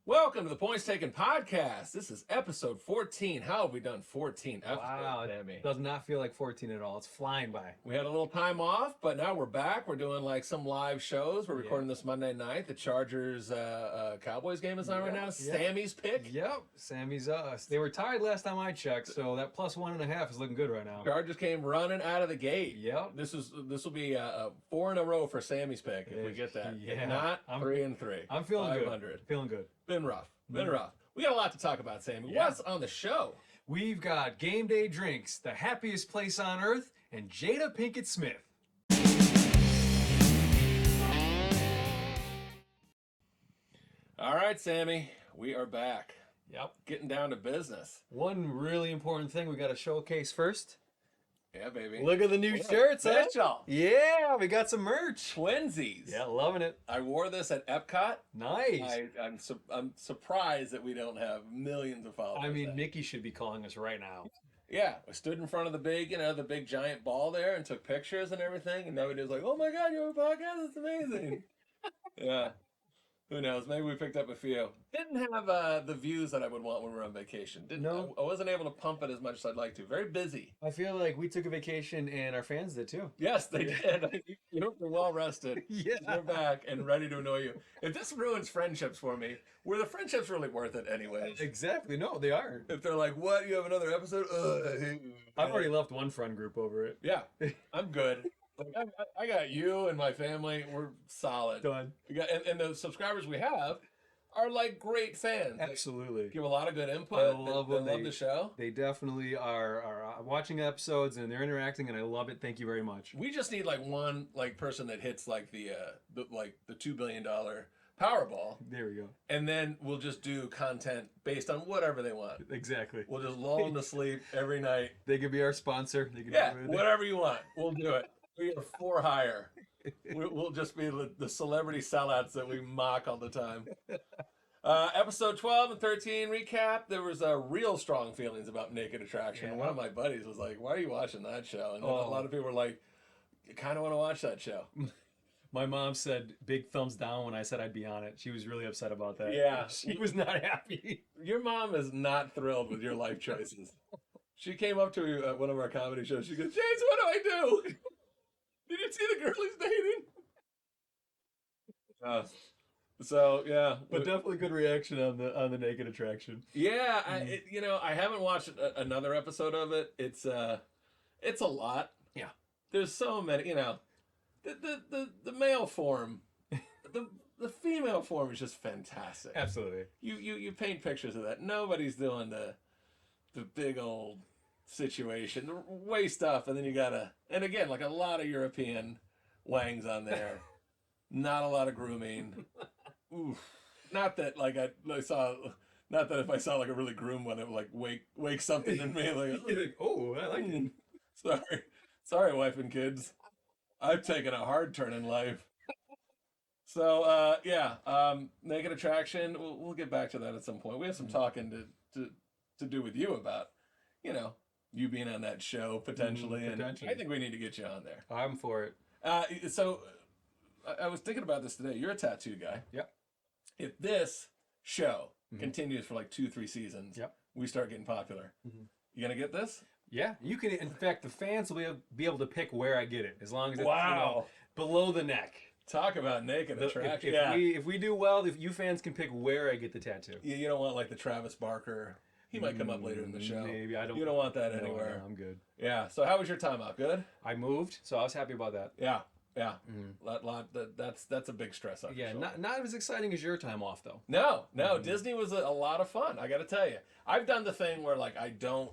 Welcome to the Points Taken podcast. This is episode 14. How have we done 14 episodes, Wow, Sammy? it does not feel like 14 at all. It's flying by. We had a little time off, but now we're back. We're doing like some live shows. We're recording this Monday night. The Chargers Cowboys game is on right now. Sammy's pick. Yep, Sammy's us. They were tied last time I checked, so that plus 1.5 is looking good right now. Chargers came running out of the gate. Yep. This will be 4 in a row for Sammy's pick if we get that. Yeah. If not, I'm 3 and 3. I'm feeling 500. good. Feeling good. Been rough. Been rough. We got a lot to talk about, Sammy. Yeah. What's on the show? We've got Game Day Drinks, the happiest place on earth, and Jada Pinkett Smith. All right, Sammy. We are back. Yep. Getting down to business. One really important thing we got to showcase first. Yeah, baby. Look at the new shirts, huh? Mitchell. Yeah, we got some merch. Twinsies. Yeah, loving it. I wore this at Epcot. Nice. I'm surprised that we don't have millions of followers. I mean, there. Mickey should be calling us right now. Yeah, I stood in front of the big giant ball there and took pictures and everything, and nobody was like, "Oh my God, you have a podcast? It's amazing." Yeah. Who knows? Maybe we picked up a few. Didn't have the views that I would want when we were on vacation. No. I wasn't able to pump it as much as I'd like to. Very busy. I feel like we took a vacation and our fans did too. Yes, they did. You're well rested. Yeah. You're back and ready to annoy you. If this ruins friendships for me, were the friendships really worth it anyways? Exactly. No, they aren't. If they're like, "What? You have another episode?" I hate you. I've already left one friend group over it. Yeah, I'm good. Like, I got you and my family. We're solid. Done. We got and the subscribers we have are like great fans. They Absolutely. give a lot of good input. I love they when love they- the show. They definitely are watching episodes and they're interacting, and I love it. Thank you very much. We just need like one person that hits like the $2 billion Powerball, There we go. and then we'll just do content based on whatever they want. Exactly. We'll just lull them to sleep every night. They could be our sponsor. They could Yeah, be whatever you want, we'll do it. We are for hire. We'll just be the celebrity sellouts that we mock all the time. Episode 12 and 13 recap. There was real strong feelings about Naked Attraction. Yeah. One of my buddies was like, "Why are you watching that show?" And then a Oh. lot of people were like, "You kind of want to watch that show." My mom said big thumbs down when I said I'd be on it. She was really upset about that. Yeah. She was not happy. Your mom is not thrilled with your life choices. She came up to me at one of our comedy shows. She goes, "James, what do I do? Did you see the girl he's dating?" So yeah, But definitely good reaction on the Naked Attraction. yeah. I haven't watched another episode of it. It's a lot. Yeah. There's so many. The male form, the female form is just fantastic. Absolutely. You paint pictures of that. Nobody's doing the big old situation, the way stuff, and then you gotta, and again, like a lot of European wangs on there. Not a lot of grooming. Oof. Not that like I saw. Not that if I saw like a really groomed one, it would like wake something in me. Like, You're like, oh, I like it. sorry, wife and kids. I've taken a hard turn in life. So Naked Attraction. We'll get back to that at some point. We have some talking to do with you about, you being on that show potentially, and potentially. I think we need to get you on there. I'm for it. So I was thinking about this today. You're a tattoo guy. Yep. If this show continues for like 2-3 seasons, Yep. we start getting popular. You gonna get this? Yeah, you can. In fact, the fans will be able to pick where I get it, as long as it's Wow. below the neck. Talk about naked attraction. If we do well, if you fans can pick where I get the tattoo. You don't want like the Travis Barker. He might come up later in the show. Maybe I don't. You don't want that no, anywhere. no, I'm good. Yeah. So how was your time out? Good. I moved, so I was happy about that. Yeah. Yeah. That's a big stress on your Yeah, shoulder. not as exciting as your time off though. No. Disney was a lot of fun. I got to tell you, I've done the thing where like I don't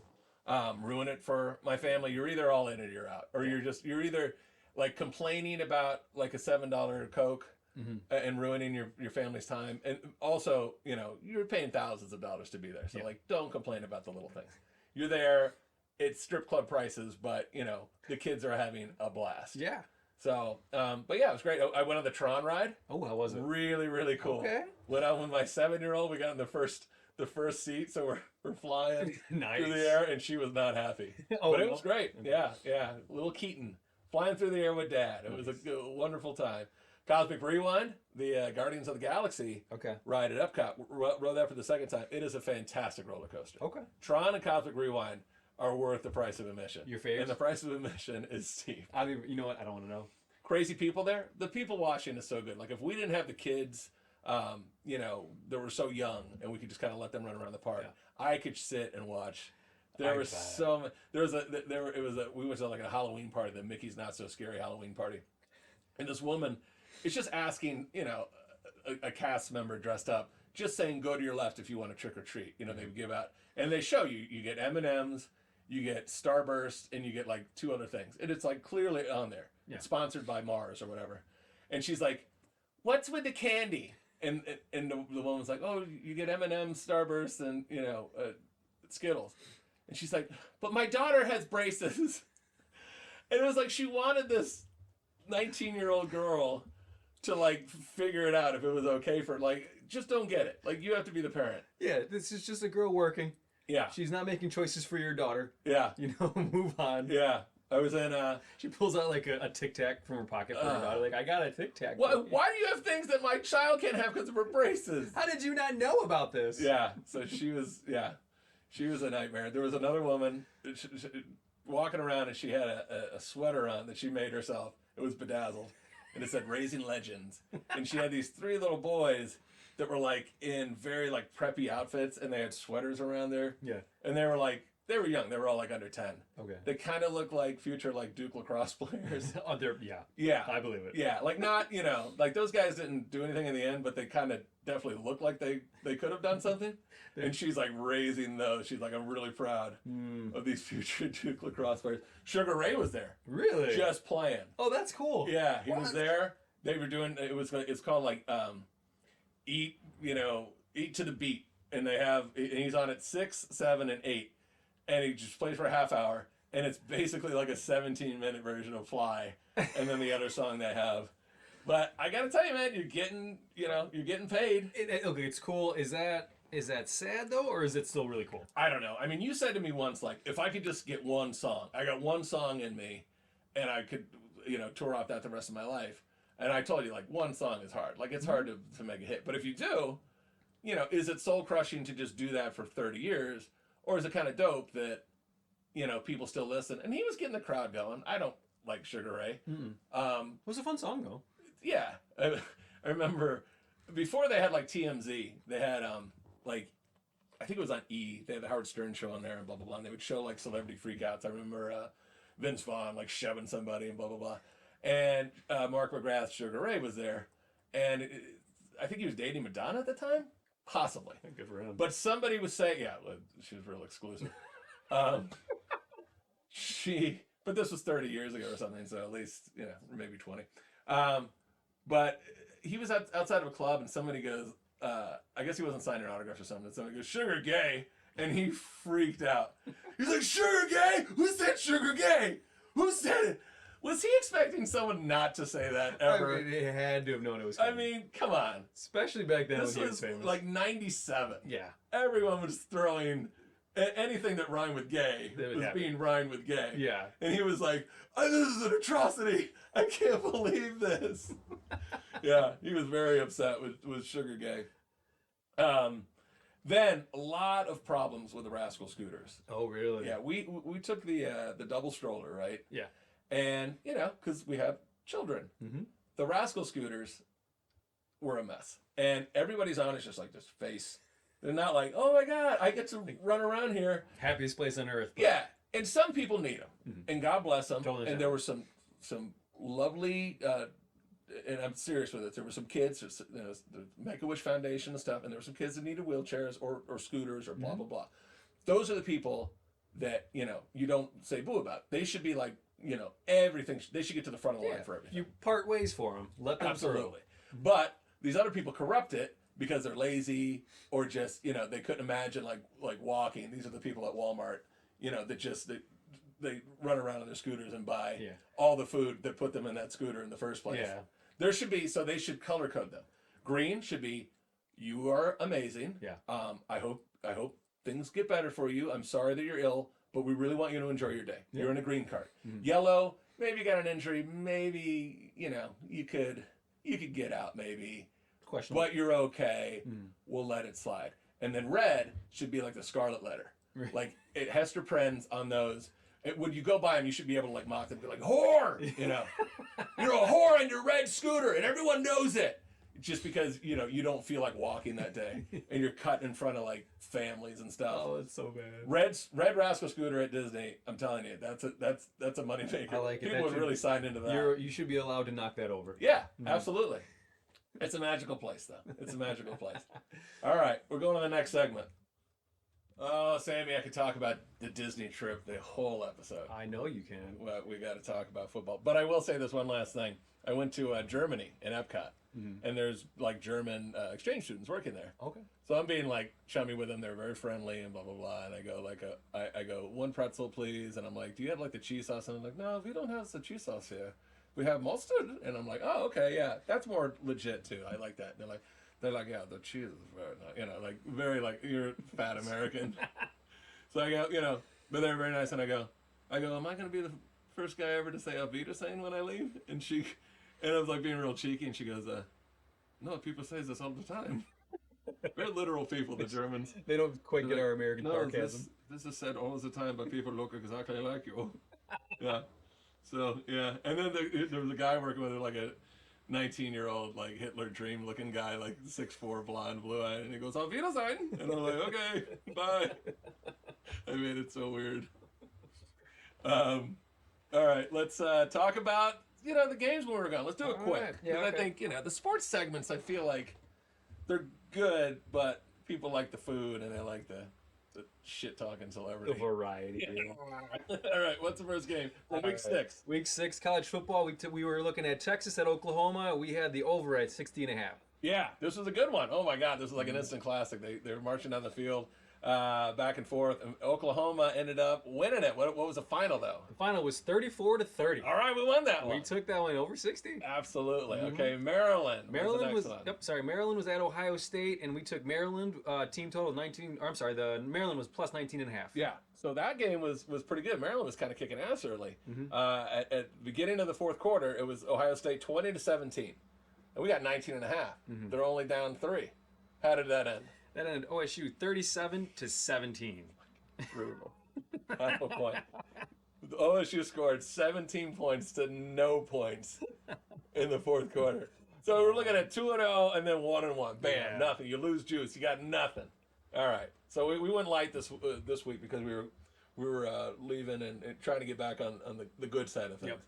ruin it for my family. You're either all in or you're out, or you're either like complaining about like a $7 Coke and ruining your family's time, and also you're paying thousands of dollars to be there. So like, don't complain about the little things. You're there. It's strip club prices, but the kids are having a blast. Yeah. So, but yeah, it was great. I went on the Tron ride. Oh, how was it? Really, really cool. Okay. Went out with my 7-year-old. We got in the first seat, so we're flying Nice. through the air, and she was not happy. Oh, But it no? was great. Yeah. Little Keaton flying through the air with Dad. It was a wonderful time. Cosmic Rewind, the Guardians of the Galaxy Okay. ride at Epcot. Rode that for the second time. It is a fantastic roller coaster. Okay. Tron and Cosmic Rewind are worth the price of admission. Your favorites? And the price of admission is steep. I mean, you know what? I don't want to know. Crazy people there. The people watching is so good. Like if we didn't have the kids, you know, that were so young, and we could just kind of let them run around the park, I could sit and watch. There was so much. There was we went to like a Halloween party, the Mickey's Not So Scary Halloween party, and this woman is just asking, you know, a cast member dressed up, just saying, go to your left if you want to trick or treat. You know, they would give out, and they show you. You get M&Ms, you get Starburst, and you get like 2 other things, and it's like clearly on there. Yeah. It's sponsored by Mars or whatever, and she's like, "What's with the candy?" And the woman's like, "Oh, you get M&Ms, Starburst, and you know, Skittles." And she's like, "But my daughter has braces." And it was like she wanted this 19-year-old girl to like figure it out if it was okay for like, just don't get it. Like you have to be the parent. Yeah, this is just a girl working. Yeah. She's not making choices for your daughter. Yeah. You know, move on. Yeah. I was in She pulls out like a Tic Tac from her pocket for her daughter. Like, I got a Tic Tac. why do you have things that my child can't have because of her braces? How did you not know about this? Yeah. So she was a nightmare. There was another woman walking around, and she had a sweater on that she made herself. It was bedazzled, and it said "Raising Legends." And she had these 3 little boys that were like in very like preppy outfits, and they had sweaters around there. Yeah. And they were young. They were all like under 10. Okay. They kind of looked like future like Duke lacrosse players. Oh, yeah. Yeah. I believe it. Yeah, like not, you know, like those guys didn't do anything in the end, but they kind of definitely looked like they could have done something. And she's like raising those. She's like, I'm really proud of these future Duke lacrosse players. Sugar Ray was there. Really? Just playing. Oh, that's cool. Yeah, he was there. They were doing, it's called like Eat to the Beat. And he's on at 6, 7, and 8. And he just plays for a half hour. And it's basically like a 17-minute version of Fly. And then the other song they have. But I gotta tell you, man, you're getting paid. Okay, it's cool. Is that sad though, or is it still really cool? I don't know. I mean, you said to me once, like, if I could just get one song, I got one song in me, and I could, tour off that the rest of my life. And I told you, like, one song is hard. Like, it's hard to make a hit. But if you do, is it soul crushing to just do that for 30 years, or is it kind of dope that, people still listen? And he was getting the crowd going. I don't like Sugar Ray. It was a fun song though. Yeah, I remember before they had like TMZ, they had like, I think it was on E. They had the Howard Stern show on there and blah blah blah. And they would show like celebrity freakouts. I remember Vince Vaughn like shoving somebody and blah blah blah. And Mark McGrath's Sugar Ray was there, and I think he was dating Madonna at the time, possibly. Good for him. But somebody was saying, yeah, she was real exclusive. But this was 30 years ago or something, so at least maybe 20. But he was outside of a club, and somebody goes, I guess he wasn't signing autographs or something. And somebody goes, Sugar Gay, and he freaked out. He's like, Sugar Gay? Who said Sugar Gay? Who said it? Was he expecting someone not to say that ever? I mean, they had to have known it was coming. I mean, come on. Especially back then This when he was was famous. like 97. Yeah. Everyone was throwing anything that rhymed with gay was being rhymed with gay. Yeah. And he was like, oh, this is an atrocity. I can't believe this. Yeah, he was very upset with Sugar Gay. Then a lot of problems with the Rascal scooters. Oh, really? Yeah, we took the double stroller, right? Yeah. And, because we have children. Mm-hmm. The Rascal scooters were a mess. And everybody's on is just like this face. They're not like, oh my God, I get to run around here. Happiest place on earth. But... Yeah. And some people need them. Mm-hmm. And God bless them. Totally. And there were some lovely, and I'm serious with it, there were some kids, the Make-A-Wish Foundation and stuff, and there were some kids that needed wheelchairs or scooters or blah, blah, blah. Those are the people that, you don't say boo about. They should be like, everything. They should get to the front of the line for everything. You part ways for them. Let them Absolutely. through. But these other people corrupt it because they're lazy or just, they couldn't imagine like walking. These are the people at Walmart, that just, they run around on their scooters and buy all the food that put them in that scooter in the first place. Yeah. There should be, so they should color code them. Green should be, you are amazing. Yeah. I hope things get better for you. I'm sorry that you're ill, but we really want you to enjoy your day. You're in a green card. Mm-hmm. Yellow, maybe you got an injury. Maybe, you could you could get out maybe, Questionable. but you're okay. We'll let it slide. And then red should be like the scarlet letter. Right. Like Hester Prens on those. When you go by them, you should be able to like mock them, be like, whore, you know, you're a whore on your red scooter, and everyone knows it. Just because you know you don't feel like walking that day, and you're cut in front of like families and stuff. Oh, it's so bad. Red Rascal scooter at Disney. I'm telling you, that's a money maker. I like it. People That would should really be- sign into that. You should be allowed to knock that over. Yeah, absolutely. It's a magical place, though. It's a magical place. All right, we're going to the next segment. Oh, Sammy, I could talk about the Disney trip the whole episode. I know you can. Well, we got to talk about football. But I will say this one last thing. I went to Germany in Epcot, and there's like German exchange students working there. Okay. So I'm being like chummy with them. They're very friendly and blah blah blah. And I go like I go, one pretzel please. And I'm like, do you have like the cheese sauce? And I'm like, no, we don't have the cheese sauce here. We have mustard. And I'm like, oh okay, yeah, that's more legit too. I like that. And they're like, yeah, the cheese is very nice. You know, like very like you're a fat American. So I go, you know, but they're very nice. And I go, am I gonna be the first guy ever to say Auf Wiedersehen when I leave? And I was like being real cheeky, and she goes, no, people say this all the time. They're literal people, the Germans. They don't quite get our American No, sarcasm. this is said all the time, but people look exactly like you. Yeah. So, yeah. And then there was a guy working with her, like a 19-year-old, like Hitler dream looking guy, like 6'4", blonde, blue-eyed, and he goes, Auf Wiedersehen. And I'm like, okay, bye. I made it so weird. All right, let's talk about, you know, the games when we're gone. Let's do it All quick. right. Yeah, 'Cause okay. I think, you know, the sports segments, I feel like they're good, but people like the food and they like the shit-talking The celebrity. variety. All right, what's the first game? Week All right. 6. Week 6 college football. We were looking at Texas at Oklahoma. We had the over at 60.5. Yeah, this was a good one. Oh my God, this was like an instant classic. They were marching down the field, back and forth. And Oklahoma ended up winning it. What was the final though? The final was 34-30. All right, we won that We one. took that one over 60. Absolutely. Okay, Maryland. Maryland was was the next one. Yep, Maryland was at Ohio State, and we took Maryland team total of 19. Or I'm sorry, the Maryland was plus 19.5. Yeah, so that game was pretty good. Maryland was kind of kicking ass early. Mm-hmm. At the beginning of the fourth quarter, it was Ohio State 20-17, and we got 19 and a half. Mm-hmm. They're only down 3. How did that end? That ended OSU 37-17. Brutal. Half a point. The OSU scored 17 points to no points in the fourth quarter. So we're looking at 2-0 and then 1-1. Bam, Yeah. nothing. You lose juice. You got nothing. All right. So we went light this week because we were leaving and trying to get back on the good side of things. Yep.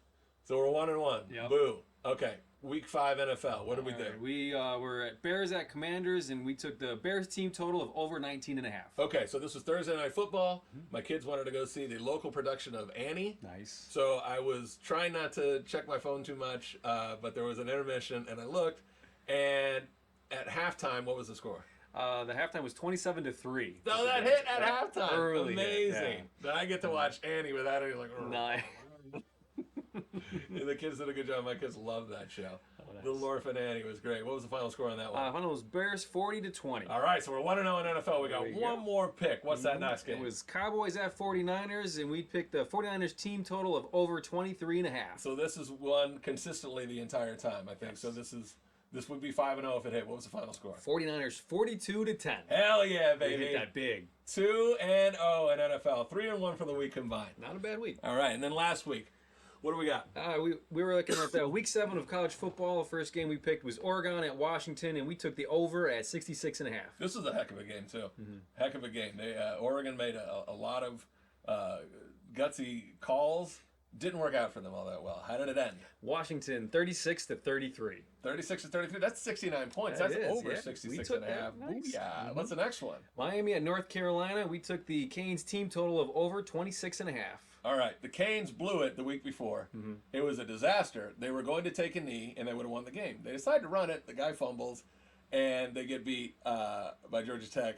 So we're 1-1. Yep. Boo. Okay. Week 5 NFL. What did we do? We were at Bears at Commanders, and we took the Bears team total of over 19.5. Okay, so this was Thursday Night Football. My kids wanted to go see the local production of Annie. Nice. So I was trying not to check my phone too much, but there was an intermission, and I looked, and at halftime, what was the score? The halftime was 27-3. So that hit at halftime. Early hit, Amazing. Then I get to watch Annie without any like. Nice. The kids did a good job. My kids loved that show. nice. Little Orphan Annie was great. What was the final score on that one? Final was Bears 40-20. All right, so we're 1-0 in NFL. We got There you one go. more pick. What's that next game? It was Cowboys at 49ers, and we picked the 49ers team total of over 23.5. So this is one consistently the entire time, I think. So this would be 5-0 if it hit. What was the final score? 49ers 42-10. Hell yeah, They baby. hit that big. 2-0 in NFL. 3-1 for the week combined. Not a bad week. All right, and then last week, what do we got? We were looking at week 7 of college football. The first game we picked was Oregon at Washington, and we took the over at 66.5. This was a heck of a game too. Heck of a game. They Oregon made a lot of gutsy calls. Didn't work out for them all that well. How did it end? Washington 36-33. 36-33. That's 69 points. That That's is, over yeah. 66 We and a took half. that. Nice. Booyah. What's the next one? Miami at North Carolina. We took the Canes team total of over 26.5. All right, the Canes blew it the week before. It was a disaster. They were going to take a knee, and they would have won the game. They decide to run it. The guy fumbles, and they get beat by Georgia Tech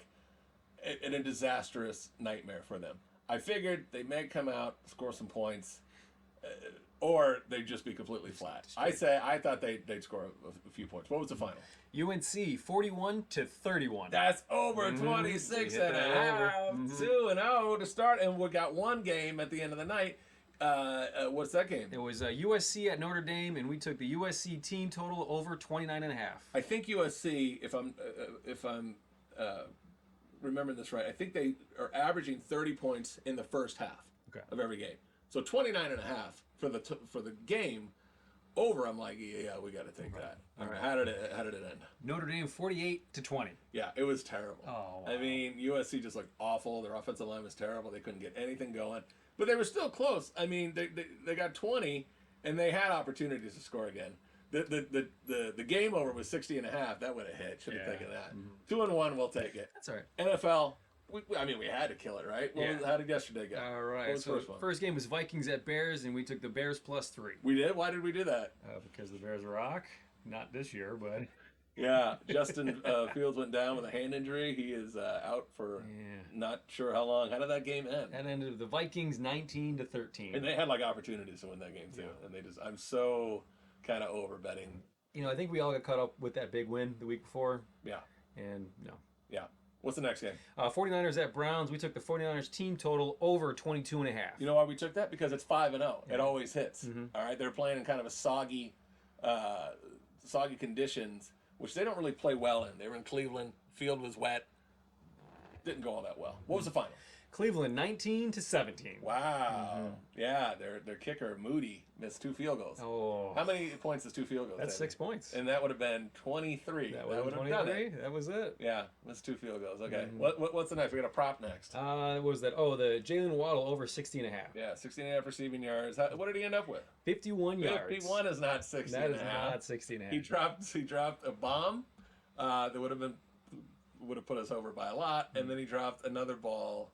in a disastrous nightmare for them. I figured they may come out, score some points, or they'd just be completely flat. I thought they'd score a few points. What was the final? UNC 41-31. That's over 26 We hit and a that half. over. 2-0 to start, and we got one game at the end of the night. What's that game? It was USC at Notre Dame, and we took the USC team total over 29.5. I think USC, if I'm remembering this right, I think they are averaging 30 points in the first half of every game. So 29.5 for the game over. I'm like, yeah, we got to take that. All right, how did it end? Notre Dame 48-20. Yeah, it was terrible. Oh, wow. I mean, USC just looked awful. Their offensive line was terrible. They couldn't get anything going, but they were still close. I mean, they got 20, and they had opportunities to score again. The game over was 60.5. That would have hit. Should have taken that. 2-1, we'll take it. That's all right. NFL. We had to kill it, right? How did yesterday go? All right. What was So the first one? first game was Vikings at Bears, and we took the Bears +3. We did. Why did we do that? Because the Bears rock. Not this year, but Yeah, Justin Fields went down with a hand injury. He is out for not sure how long. How did that game end? that ended with the Vikings 19-13. And they had like opportunities to win that game too, and they just. I'm so kind of over betting. I think we all got caught up with that big win the week before. Yeah. And Yeah. What's the next game? 49ers at Browns. We took the 49ers team total over 22.5. You know why we took that? Because it's 5-0. It always hits. All right, they're playing in kind of a soggy conditions, which they don't really play well in. They were in Cleveland. Field was wet. Didn't go all that well. What was the final? Cleveland 19-17. Wow. Yeah, their kicker Moody missed 2 field goals. Oh, How many points does 2 field goals? that's take? 6 points. And that would have been 23. That would have been done 23. it. That was it. Yeah, that's 2 field goals. Okay. What's the next? We got a prop next. What was that? Oh, the Jalen Waddle over 60.5. Yeah, 16.5 receiving yards. What did he end up with? 51 yards. 51 is not 60 That and is a half. not 60.5. He dropped a bomb that would have put us over by a lot, and then he dropped another ball.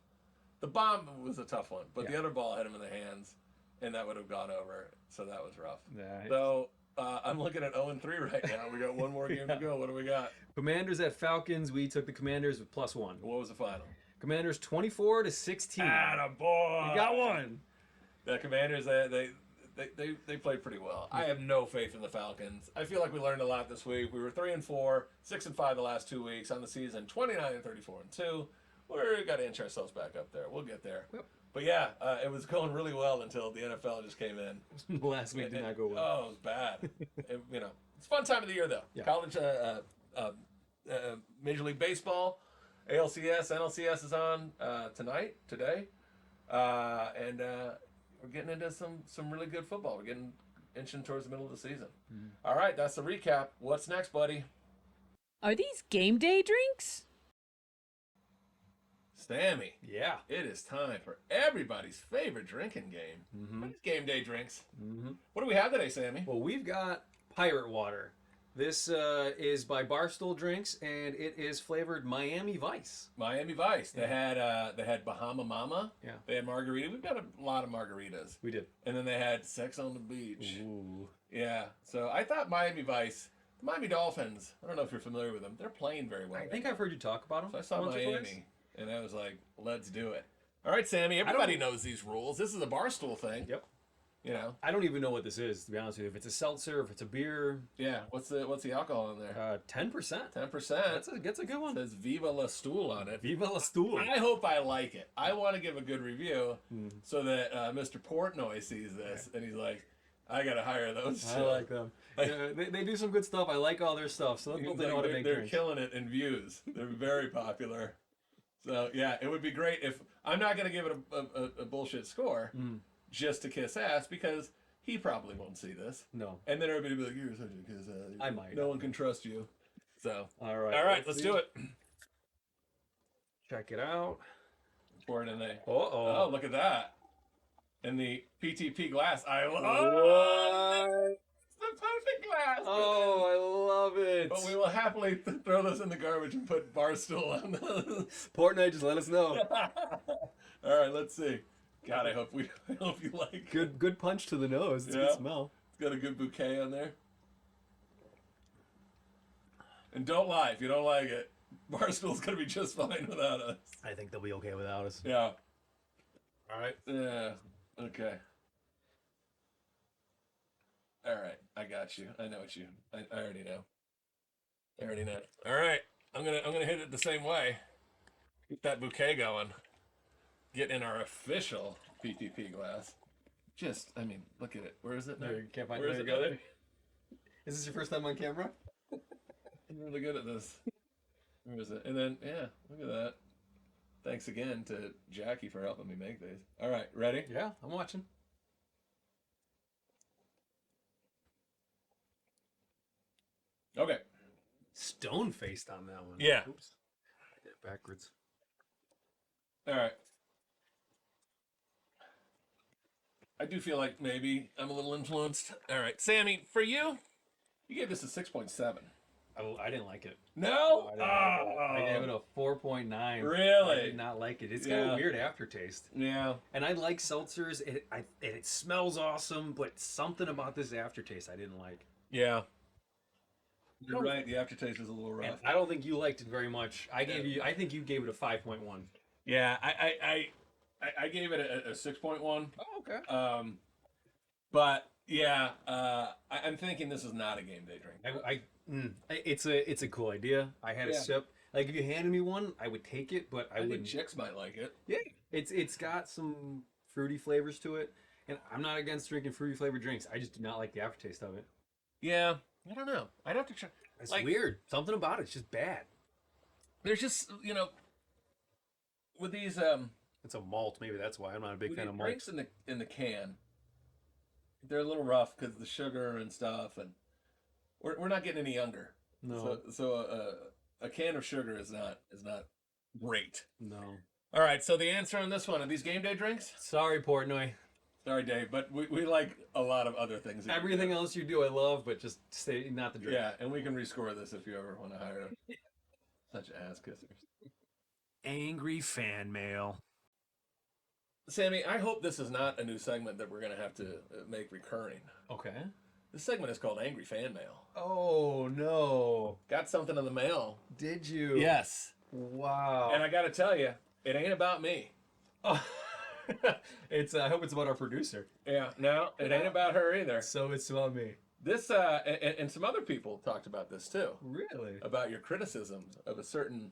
The bomb was a tough one, but the other ball hit him in the hands, and that would have gone over. So that was rough. Nice. So I'm looking at 0-3 right now. We got one more game to go. What do we got? Commanders at Falcons. We took the Commanders with +1. What was the final? Commanders 24-16. Attaboy! You got one. The Commanders, they played pretty well. I have no faith in the Falcons. I feel like we learned a lot this week. We were 3-4, 6-5 the last 2 weeks on the season, 29-34-2. We're got to inch ourselves back up there. We'll get there. Yep. But yeah, it was going really well until the NFL just came in. Last week did not go well. Oh, it was bad. It's a fun time of the year though. Yeah. College, Major League Baseball, ALCS, NLCS is on today, and we're getting into some really good football. We're getting inching towards the middle of the season. All right, that's the recap. What's next, buddy? Are these game day drinks? Stammy. Yeah. It is time for everybody's favorite drinking game. It's game day drinks. What do we have today, Sammy? Well, we've got Pirate Water. This is by Barstool Drinks, and it is flavored Miami Vice. Miami Vice. They had Bahama Mama. Yeah. They had margarita. We've got a lot of margaritas. We did. And then they had Sex on the Beach. Ooh. Yeah. So I thought Miami Vice, the Miami Dolphins, I don't know if you're familiar with them. They're playing very well. I think I've heard you talk about them. So I saw once or twice. Miami, and I was like, let's do it. All right, Sammy, everybody knows these rules. This is a Barstool thing. Yep. You know. I don't even know what this is, to be honest with you. If it's a seltzer, if it's a beer. Yeah. What's the alcohol in there? 10%. 10%. That's a good one. It says Viva La Stool on it. Viva la Stool. I hope I like it. I want to give a good review so that Mr. Portnoy sees this and he's like, I gotta hire those. I like them. They do some good stuff. I like all their stuff. So they know how to make they're drinks. killing it in views. They're very popular. So yeah, it would be great if I'm not gonna give it a bullshit score just to kiss ass because he probably won't see this. No. And then everybody will be like, you're such a kiss ass. I might. No one can trust you. So All right. all right, let's see. do it. Check it out. Pour it in there. Uh-oh. Oh, look at that. In the PTP glass. I love What? It's the perfect glass. Oh, I love it. But we will happily throw this in the garbage and put Barstool on those. Portnoy, just let us know. All right, let's see. God, I hope you like. Good punch to the nose. It's a Yeah. good smell. It's got a good bouquet on there. And don't lie if you don't like it. Barstool's gonna be just fine without us. I think they'll be okay without us. Yeah. All right. Yeah. Okay. All right. I got you. I know what you. I already know. I already know. All right. I'm gonna hit it the same way. Keep that bouquet going. Get in our official PTP glass. just, I mean, look at it. Where is it now? There, you can't find Where is there it you go. now? Is this your first time on camera? I'm really good at this. Where is it? And then, yeah, look at that. Thanks again to Jackie for helping me make these. All right, ready? Yeah, I'm watching. Okay. Stone faced on that one. Yeah. Oops. I did it backwards. All right. I do feel like maybe I'm a little influenced. All right, Sammy, for you, you gave this a 6.7. I didn't like it. No? I gave it a 4.9. Really? I did not like it. It's got Yeah. a weird aftertaste. Yeah. And I like seltzers. It smells awesome, but something about this aftertaste I didn't like. Yeah. You're right. The aftertaste is a little rough. And I don't think you liked it very much. I think you gave it a 5.1. Yeah, I gave it a 6.1. Oh, okay. But yeah, I'm thinking this is not a game day drink. It's a cool idea. I had a Yeah. sip. Like if you handed me one, I would take it, but I I think wouldn't. chicks might like it. Yeah, it's got some fruity flavors to it, and I'm not against drinking fruity flavored drinks. I just do not like the aftertaste of it. Yeah, I don't know. I'd have to try. It's Like- weird. Something about it's just bad. There's just with these It's a malt. Maybe that's why I'm not a big with fan these of malt. drinks in the can. They're a little rough because the sugar and stuff, and we're not getting any younger. No, So a can of sugar is not great. no. All right, so the answer on this one, are these game day drinks? Sorry, Portnoy. Sorry, Dave, but we like a lot of other things. that you Everything do. else you do, I love, but just stay not the drink. Yeah, and we can rescore this if you ever want to hire them. Such ass kissers. Angry fan mail. Sammy, I hope this is not a new segment that we're going to have to make recurring. Okay. This segment is called Angry Fan Mail. Oh no! Got something in the mail. Did you? Yes. Wow. And I got to tell you, it ain't about me. Oh. It's. I hope it's about our producer. Yeah, no, it ain't about her either. So it's about me. This, and some other people talked about this too, Really? about your criticisms of a certain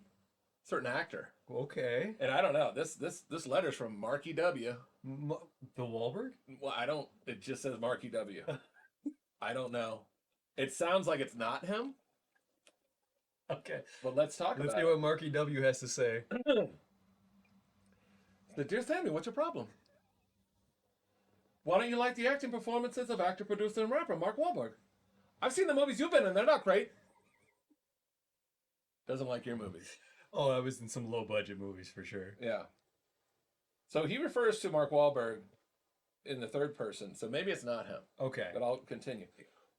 actor. Okay. And I don't know, this letter's from Marky W. The Wahlberg? Well, it just says Marky W. I don't know. It sounds like it's not him, Okay. but let's talk Let's about see it. what Marky W has to say. So, dear Sammy, what's your problem? Why don't you like the acting performances of actor, producer, and rapper Mark Wahlberg? I've seen the movies you've been in, they're not great. Doesn't like your movies. Oh, I was in some low budget movies for sure. Yeah. So he refers to Mark Wahlberg in the third person, so maybe it's not him, Okay. but I'll continue.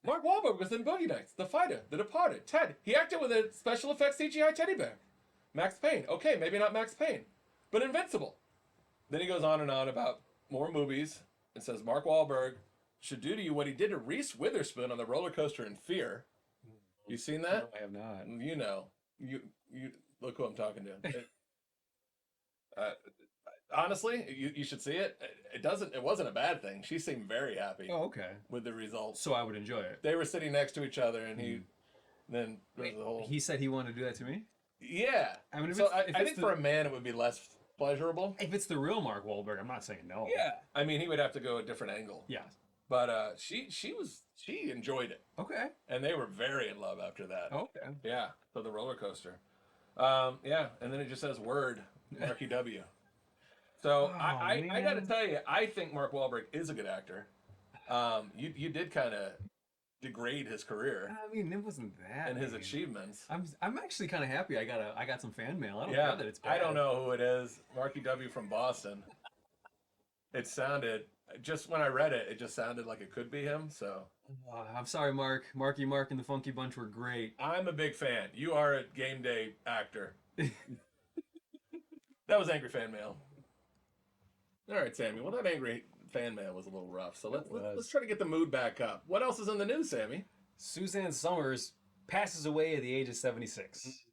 Mark Wahlberg was in Boogie Nights, The Fighter, The Departed, Ted. He acted with a special effects CGI teddy bear. Max Payne. Okay, maybe not Max Payne, but Invincible. Then he goes on and on about more movies and says Mark Wahlberg should do to you what he did to Reese Witherspoon on the roller coaster in Fear. You seen that? No, I have not. You know. You look who I'm talking to. Honestly, you should see it. It wasn't a bad thing. She seemed very happy Oh, okay. with the results. So I would enjoy it. They were sitting next to each other, and then there was the whole. He said he wanted to do that to me? Yeah. I mean, if So it's- if I it's think the- for a man it would be less pleasurable. If it's the real Mark Wahlberg, I'm not saying no. Yeah. I mean, he would have to go a different angle. Yeah. But she enjoyed it, Okay. and they were very in love after that. Okay. Yeah. So the roller coaster. Yeah, and then it just says word Marky W. So Oh, I got to man. tell you, I think Mark Wahlberg is a good actor. You did kind of degrade his career I mean, it wasn't that. and his bad. achievements. I'm actually kind of happy. I got some fan mail. I don't Yeah, care that it's bad. I don't know who it is. Marky W from Boston. It sounded just when I read it, it just sounded like it could be him. So I'm sorry, Mark. Marky Mark and the Funky Bunch were great. I'm a big fan. You are a game day actor. That was angry fan mail. All right, Sammy. Well, that angry fan mail was a little rough. So let's try to get the mood back up. What else is in the news, Sammy? Suzanne Summers passes away at the age of 76.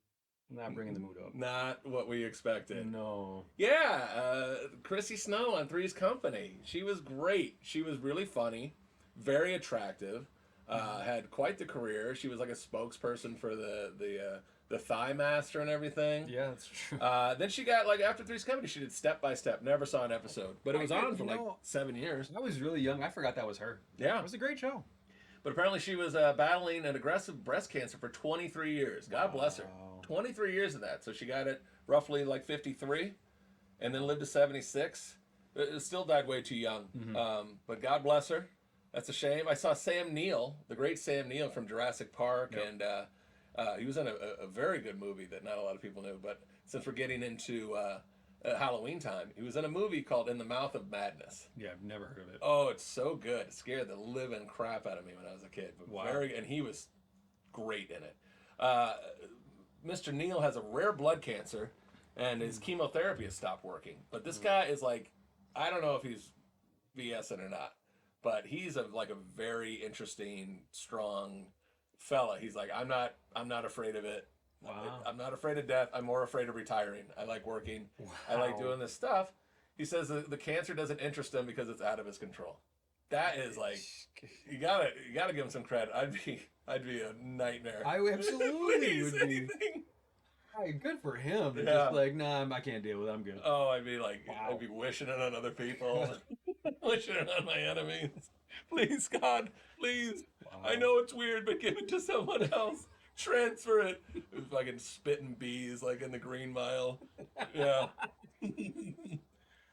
Not bringing the mood up. Not what we expected. No. Yeah, Chrissy Snow on Three's Company. She was great. She was really funny, very attractive. Had quite the career. She was like a spokesperson for the the Thigh Master and everything. Yeah, that's true. Then she got like after Three's Company, she did Step by Step. Never saw an episode, but it was on for like 7 years. I was really young. I forgot that was her. Yeah, It was a great show. but apparently she was battling an aggressive breast cancer for 23 years. God bless her. Wow. 23 years of that. So she got it roughly like 53, and then lived to 76. It still died way too young. But God bless her. That's a shame. I saw Sam Neill, the great Sam Neill from Jurassic Park, and he was in a very good movie that not a lot of people knew. But since we're getting into Halloween time, he was in a movie called In the Mouth of Madness. Yeah, I've never heard of it. Oh, it's so good. It scared the living crap out of me when I was a kid. But Wow. and he was great in it. Mr. Neal has a rare blood cancer, and his chemotherapy has stopped working. But this guy is like, I don't know if he's BSing or not, but he's like a very interesting, strong fella. He's like, I'm not afraid of it. Wow. I'm not afraid of death. I'm more afraid of retiring. I like working. I like Wow. doing this stuff. He says the cancer doesn't interest him because it's out of his control. That is like, you gotta give him some credit. I'd be a nightmare. I absolutely Please, would be. anything. Hey, good for him. Yeah. Just like, nah, I can't deal with it. I'm good. Oh, I'd be like, Wow. I'd be wishing it on other people, wishing it on my enemies. Please, God, please. I know it's weird, but give it to someone else. Transfer it. Fucking spitting bees like in the Green Mile. Yeah.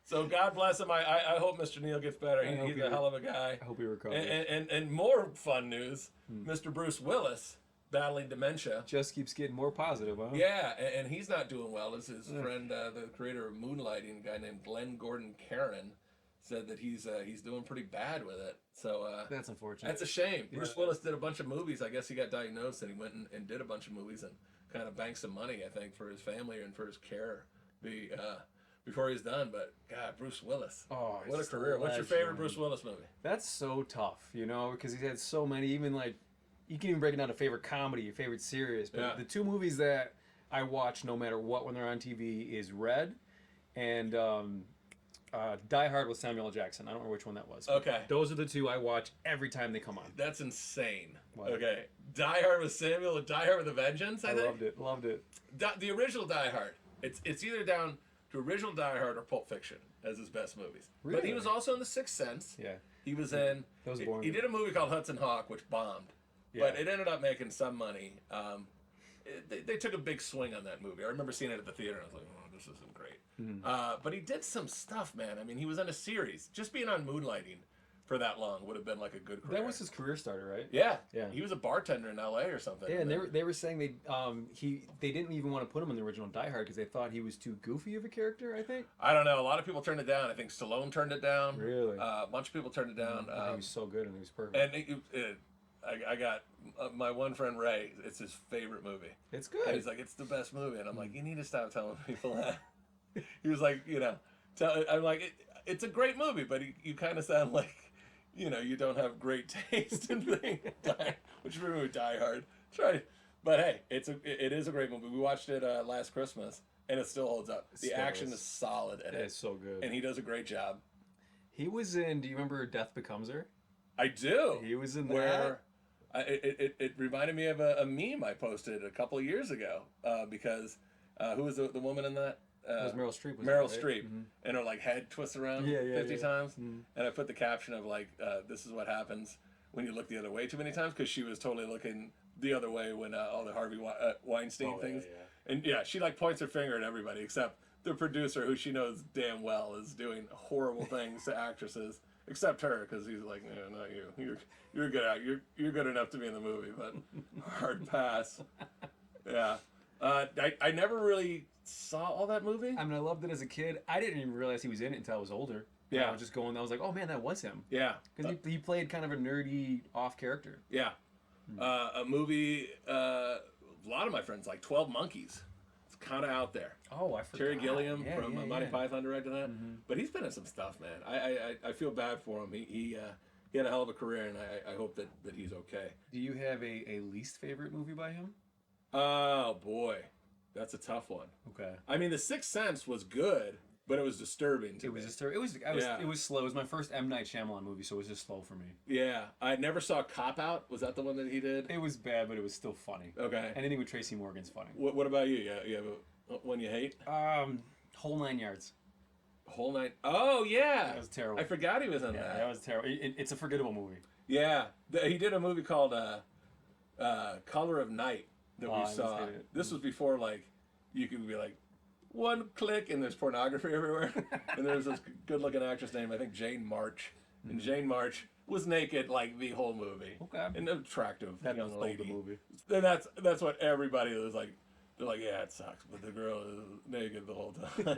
So God bless him. I hope Mr. Neal gets better. I hope He's he- a hell of a guy. I hope he recovers. And more fun news, Mr. Bruce Willis battling dementia. Just keeps getting more positive, huh? Yeah, and he's not doing well. As his friend, the creator of Moonlighting, a guy named Glenn Gordon Caron, said that he's doing pretty bad with it. So That's unfortunate. that's a shame. Bruce Willis did a bunch of movies. I guess he got diagnosed and he went and did a bunch of movies and kind of banked some money, I think, for his family and for his care before he's done. But God, Bruce Willis. Oh, What a he's career. What's your legend. favorite Bruce Willis movie? That's so tough, because he's had so many. Even like, you can even break it down to favorite comedy, your favorite series. But Yeah. the two movies that I watch no matter what when they're on TV is Red and Die Hard with Samuel L. Jackson. I don't remember which one that was. but Okay. Those are the two I watch every time they come on. That's insane. What? Okay. Die Hard with Samuel and Die Hard with a Vengeance, I think? Loved it. The original Die Hard. It's either down to original Die Hard or Pulp Fiction as his best movies. But he Really? was also in The Sixth Sense. Yeah. He was in. That was he boring. did a movie called Hudson Hawk, which bombed, Yeah. but it ended up making some money. They took a big swing on that movie. I remember seeing it at the theater, and I was like, "Oh, this isn't great." But he did some stuff, man. I mean, he was in a series. Just being on Moonlighting for that long would have been like a good career. That was his career starter, right? Yeah. Yeah. He was a bartender in L.A. or something. Yeah, and they were saying they didn't even want to put him in the original Die Hard because they thought he was too goofy of a character. I think. I don't know. A lot of people turned it down. I think Stallone turned it down. Really? A bunch of people turned it down. he was so good and he was perfect. And I got my one friend Ray. It's his favorite movie. It's And good. he's like, it's the best movie. And I'm like, you need to stop telling people that. He was like, I'm like, it's a great movie, but you kind of sound like, you don't have great taste in things. Which movie? Die Hard. Try. But hey, it is a great movie. We watched it last Christmas, and it still holds up. The Still action is. is solid in It's it, so good. and he does a great job. He was in. Do you remember Death Becomes Her? I do. He was in where it reminded me of a meme I posted a couple of years ago because who was the woman in that? That was Meryl Streep. wasn't Meryl it, right? Streep, Mhm. and her like head twists around Yeah, yeah, 50 yeah. times, Mhm. and I put the caption of like, "This is what happens when you look the other way too many times," because she was totally looking the other way when all the Harvey Weinstein Oh, things, yeah. and yeah, she like points her finger at everybody except the producer, who she knows damn well is doing horrible things to actresses, except her, because he's like, "No, not you. You're good. You're good enough to be in the movie, but hard pass." Yeah, I never really saw all that movie. I mean, I loved it as a kid. I didn't even realize he was in it until I was older. Yeah. I was just going. I was like, oh man, that was him. Yeah, Because he played kind of a nerdy off character. yeah. A movie. A lot of my friends like 12 Monkeys. It's kind of out there. Oh, I forgot. Terry Gilliam Yeah, from yeah, Monty yeah. Python directed that, but he's been in some stuff, man. I feel bad for him. He had a hell of a career, and I hope that he's okay. Do you have a least favorite movie by him? Oh boy, that's a tough one. Okay. I mean, The Sixth Sense was good, but it was disturbing to It me. was just it was Yeah. it was slow. It was my first M Night Shyamalan movie, so it was just slow for me. Yeah, I never saw Cop Out. Was that the one that he did? It was bad, but it was still funny. Okay. Anything with Tracy Morgan's funny. What about you? Yeah, you have one you hate? Whole 9 yards. Whole Night. Oh yeah, That was terrible. I forgot he was in Yeah, that. that was terrible. It's a forgettable movie. Yeah, he did a movie called Color of Night that Oh, I we didn't saw. see it. This was before like you could be like one click and there's pornography everywhere. And there's this good-looking actress named I think Jane March, and Jane March was naked like the whole movie. Okay. An attractive That young sold lady. the movie. And that's what everybody was like. They're like, yeah, it sucks, but the girl is naked the whole time.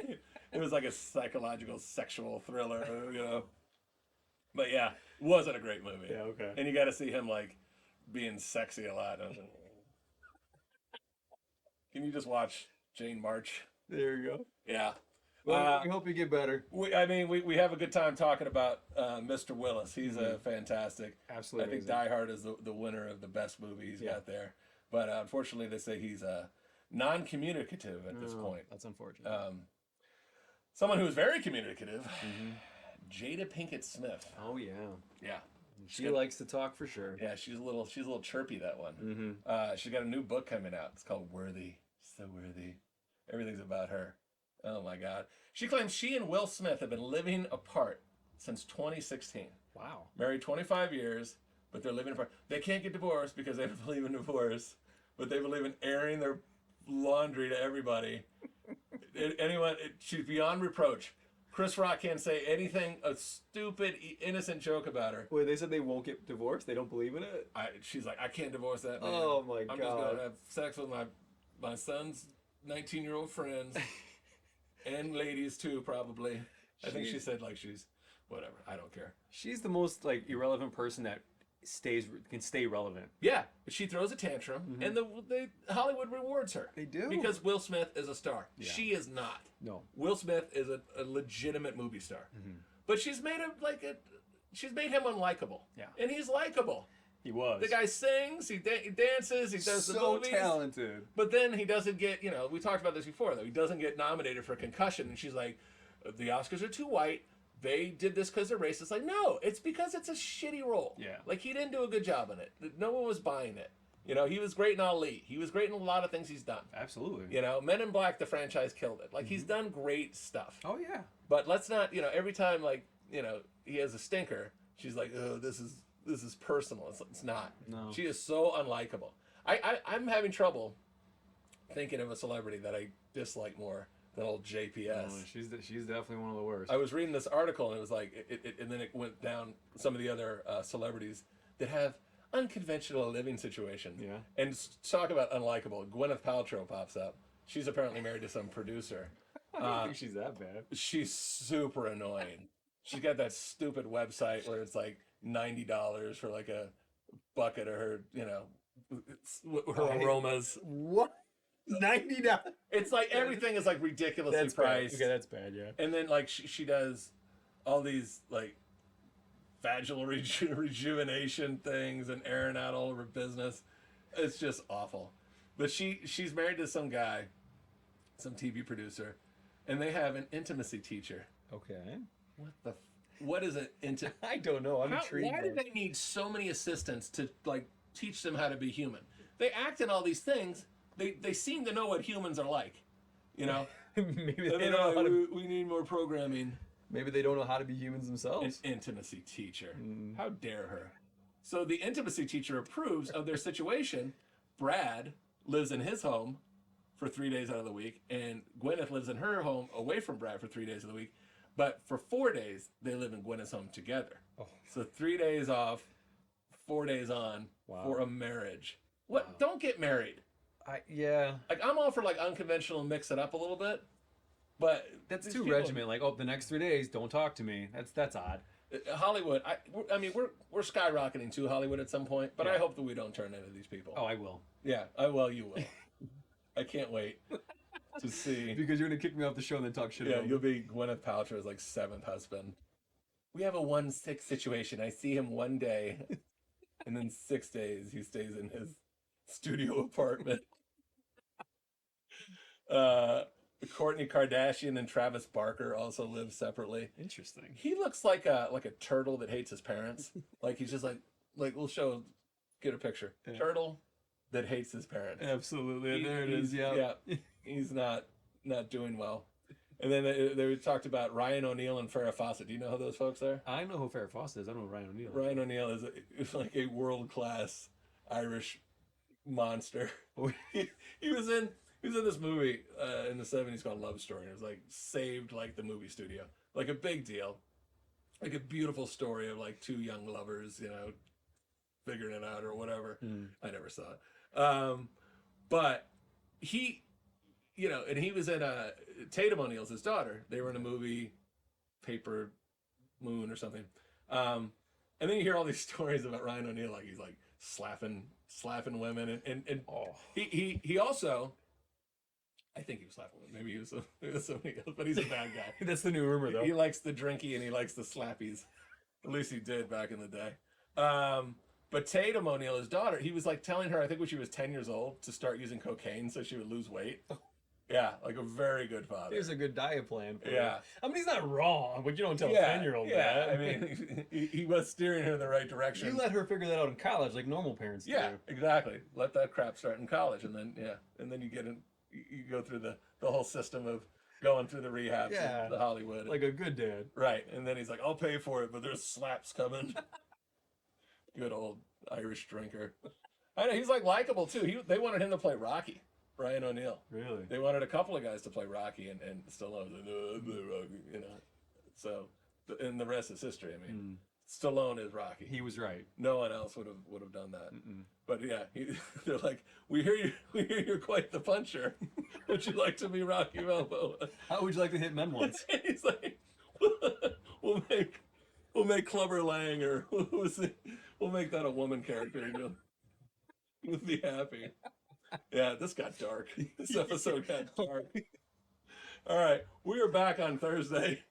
It was like a psychological, sexual thriller, you know. But yeah, wasn't a great movie. Yeah, okay. And you got to see him like being sexy a lot. I was like, can you just watch Jane March? There you go. Yeah. Well, we hope you get better. We have a good time talking about Mr. Willis. He's a fantastic. Absolutely I think amazing. Die Hard is the winner of the best movie he's Yeah. got there. But unfortunately, they say he's non-communicative at this point. That's unfortunate. Someone who's very communicative, Mm-hmm. Jada Pinkett Smith. Oh yeah, Yeah, she likes to talk for sure. yeah, she's a little chirpy, that one. Mm-hmm. She's got a new book coming out. It's called Worthy. So worthy. Everything's about her. Oh my God. She claims she and Will Smith have been living apart since 2016. Wow. Married 25 years, but they're living apart. They can't get divorced because they don't believe in divorce, but they believe in airing their laundry to everybody. She's beyond reproach. Chris Rock can't say anything, a stupid, innocent joke about her. Wait, they said they won't get divorced. They don't believe in it. She's like, I can't divorce that man. Oh my I'm just God. gonna have sex with my son's 19-year-old friends and ladies too, probably. I think she said like she's whatever. I don't care. She's the most like irrelevant person that can stay relevant. Yeah, but she throws a tantrum, and Hollywood rewards her. They do. Because Will Smith is a star. Yeah. She is not. No. Will Smith is a legitimate movie star, but she's made him she's made him unlikable. Yeah. and he's likable. He was. The guy sings, he dances, he does the so movies. talented. But then he doesn't get, we talked about this before, though. He doesn't get nominated for Concussion. And she's like, the Oscars are too white. They did this because they're racist. Like, no, it's because it's a shitty role. Yeah. Like, he didn't do a good job in it. No one was buying it. He was great in Ali. He was great in a lot of things he's done. Absolutely. Men in Black, the franchise killed it. Like, he's done great stuff. Oh yeah. But let's not, every time, he has a stinker, she's like, oh, this is personal. It's not. No. She is so unlikable. I'm having trouble thinking of a celebrity that I dislike more than old JPS. Oh, she's definitely one of the worst. I was reading this article and it was like, and then it went down some of the other celebrities that have unconventional living situations. Yeah. And talk about unlikable. Gwyneth Paltrow pops up. She's apparently married to some producer. I don't think she's that bad. She's super annoying. She's got that stupid website where it's like $90 for like a bucket of her, her aromas. What? $90. It's like everything is like ridiculously priced. Okay, that's bad. Yeah. And then like she does all these like vaginal rejuvenation things and airing out all of her business. It's just awful. But she's married to some guy, some TV producer, and they have an intimacy teacher. Okay. What is it? I don't know. I'm intrigued. Why do they need so many assistants to like teach them how to be human? They act in all these things. They seem to know what humans are like, Maybe they And don't know how to. we need more programming. Maybe they don't know how to be humans An themselves. intimacy teacher. How dare her? So the intimacy teacher approves of their situation. Brad lives in his home for 3 days out of the week, and Gwyneth lives in her home away from Brad for 3 days of the week. But for 4 days, they live in Gwyneth's home together. Oh. So 3 days off, 4 days on Wow. for a marriage. What? Don't get married. Yeah. Like, I'm all for like unconventional, mix it up a little bit. But That's these too people- regiment. Like, the next 3 days, don't talk to me. That's odd. Hollywood. I mean, we're skyrocketing to Hollywood at some point, but I Yeah. hope that we don't turn into these people. Oh, I will. Yeah, you will. I can't wait to see. Because you're gonna kick me off the show and then talk shit Yeah, about me. you'll be Gwyneth Paltrow's like 7th husband. We have a 1-6 situation. I see him one day, and then 6 days he stays in his studio apartment. Kourtney Kardashian and Travis Barker also live separately. Interesting. He looks like a turtle that hates his parents. Like he's just like we'll get a picture. Yeah. Turtle that hates his parents. Absolutely. There it He's- is. Yeah. He's not doing well. And then they talked about Ryan O'Neal and Farrah Fawcett. Do you know who those folks are? I know who Farrah Fawcett is. I don't know who Ryan O'Neal. Ryan O'Neal is like a world class Irish monster. he was in this movie in the 70s called Love Story. And it was like saved like the movie studio, like a big deal, like a beautiful story of like two young lovers, figuring it out or whatever. I never saw it, but he, and he was in Tatum O'Neal's his daughter. They were in a movie, Paper Moon or something. And then you hear all these stories about Ryan O'Neal, like he's like slapping women, and he also, I think he was slapping women. Maybe he was somebody else, but he's a bad guy. That's the new rumor, though. He likes the drinky and he likes the slappies. At least he did back in the day. But Tatum O'Neal, his daughter, he was like telling her, I think when she was 10 years old, to start using cocaine so she would lose weight. Yeah, like a very good father. Here's a good diet plan for Yeah. you. I mean, he's not wrong, but you don't tell a Yeah, 10-year-old yeah. that. I mean, he was steering her in the right direction. you let her figure that out in college like normal parents Yeah, do. exactly. Let that crap start in college, and then you get in. You go through the whole system of going through the rehabs, Yeah. and the Hollywood, Like a good dad. right. And then he's like, "I'll pay for it, but there's slaps coming." Good old Irish drinker. I know he's like likable too. They wanted him to play Rocky, Ryan O'Neal. Really? They wanted a couple of guys to play Rocky, and Stallone was like, "No, I'll play Rocky," So, and the rest is history. I mean, Stallone is Rocky. He was right. No one else would have done that. But yeah, they're like, we hear you're quite the puncher. Would you like to be Rocky Balboa? How would you like to hit men once? And he's like, we'll make Clubber Lang, or we'll make that a woman character. You'll be happy. Yeah, this got dark. This episode got dark. All right, we are back on Thursday.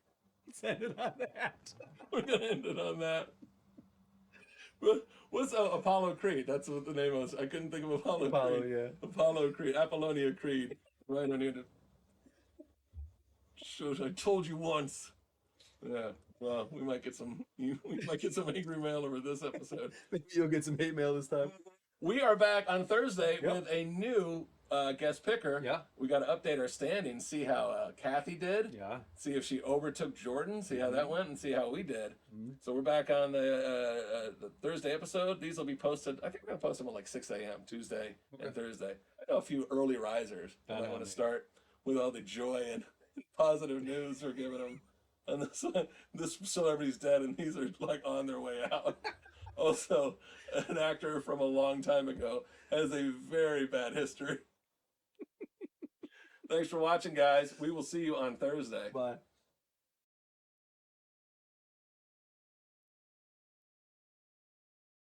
Let's end it on that. We're gonna end it on that. What's Apollo Creed? That's what the name was. I couldn't think of Apollo Creed. yeah. Apollo Creed. Apollonia Creed. Right on it. Shows I told you once. Yeah. Well, we might get some angry mail over this episode. Maybe you'll get some hate mail this time. We are back on Thursday Yep. with a new guest picker. Yeah. We got to update our standings, see how Kathy did. Yeah. See if she overtook Jordan, see how that went, and see how we did. So we're back on the Thursday episode. These will be posted. I think we're going to post them at like 6 a.m. Tuesday and Thursday. I know a few early risers. I want to start with all the joy and positive news we're giving them. And this celebrity's dead, and these are like on their way out. Also, an actor from a long time ago has a very bad history. Thanks for watching, guys. We will see you on Thursday. Bye.